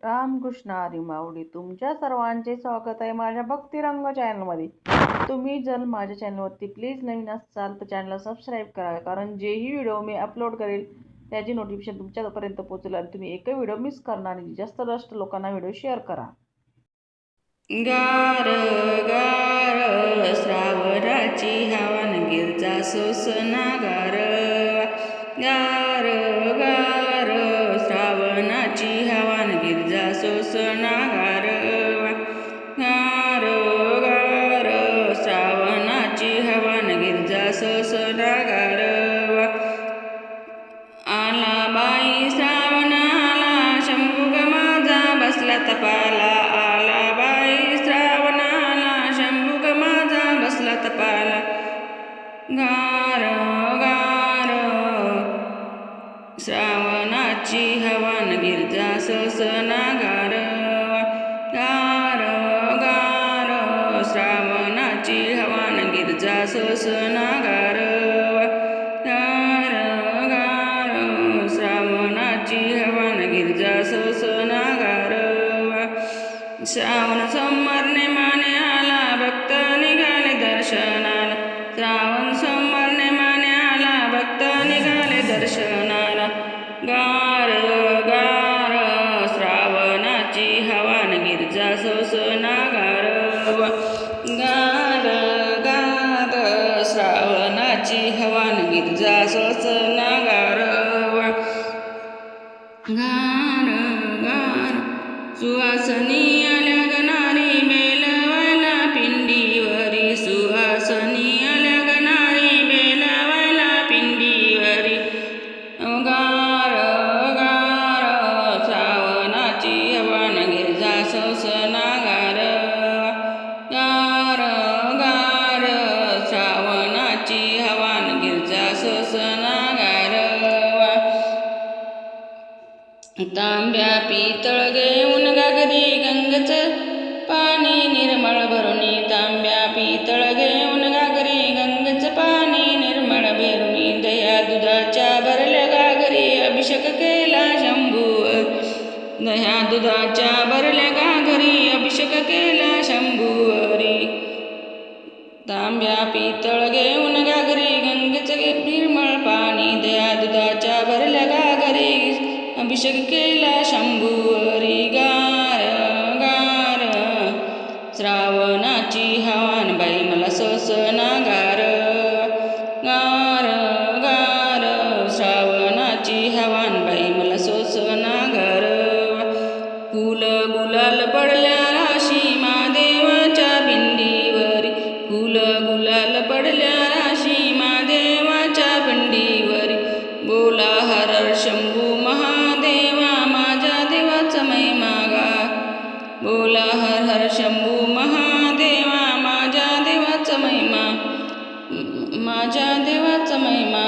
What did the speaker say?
रामकृष्ण हरी माऊली. तुमच्या सर्वांचे स्वागत आहे माझ्या भक्तिरंग चॅनलमध्ये. तुम्ही जर माझ्या चॅनलवरती प्लीज नवीन असाल तर चॅनलला सबस्क्राईब करा, कारण जेही व्हिडिओ मी अपलोड करेल त्याची नोटिफिकेशन तुमच्यापर्यंत पोहोचेल आणि तुम्ही एकही व्हिडिओ मिस करणार नाही. जास्त लोकांना व्हिडिओ शेअर करा. गार गार श्रावणाची हवा गिरजा सोसना गार गार गार श्रावणाची हवा गिरजा सोसना गार गार गार श्रावणाची हवा गिरजा सोसना गार आला बाई श्रावण आला शंभुग माझा बसला तपाला आला बाई श्रावण आला शंभुग माझा बसला तपाला गार गार श्रावणाची हवा गिरजा सोसना गार गार गार श्रावणाची हवा गिरजा सोसना गार गार गार श्रावणाची हवा गिरजा सोसना गार श्रावण सोमवारने माने आला भक्त निघाले दर्शनाला श्रावण सोमवारने माने आला भक्त निघाले दर्शनाला गार गार श्रावणाची हवा गिरजा सोसना गार गार गार श्रावणाची हवा गिरजा सोसना गार गार गार सुहासनी आल्या गणारी बेलवायला पिंडीवरी सुहासनी आल्या गणारी बेलवायला पिंडीवरी गार गार श्रावणाची हवा गिरजा सोसना गार गार गार श्रावणाची हवा गिरजा सोसना गार तांब्या पितळ घेऊन गागरी गंगच पाणी निर्मळ भरुनी तांब्या पितळ घेऊन गागरी गंगच पाणी निर्मळ भरुनी दह्या दुधाच्या भरल्या गागरी अभिषेक केला शंभूवर दह्या दुधाच्या भरल्या गागरी अभिषेक केला शंभूवरी तांब्या पितळ घेऊन गागरी गंगेच निर्मळ पाणी दह्या दुधाच्या भरल्या गागरी अभिषेक केला शंभूवरी गार गार श्रावणाची हवा बाई मला सोसना गार गार गार श्रावणाची हवा बाई मला सोसना गार फुल गुलाल पडल्या राशी महादेवाच्या पिंडीवरी फुल गुलाल पडल्या राशी महादेवाच्या पिंडीवरी बोला हर हर शंभू महादेवा माझ्या देवाचा महिमा गा बोला हर हर शंभू महादेवा माझ्या देवाचा महिमा माझ्या देवाचा महिमा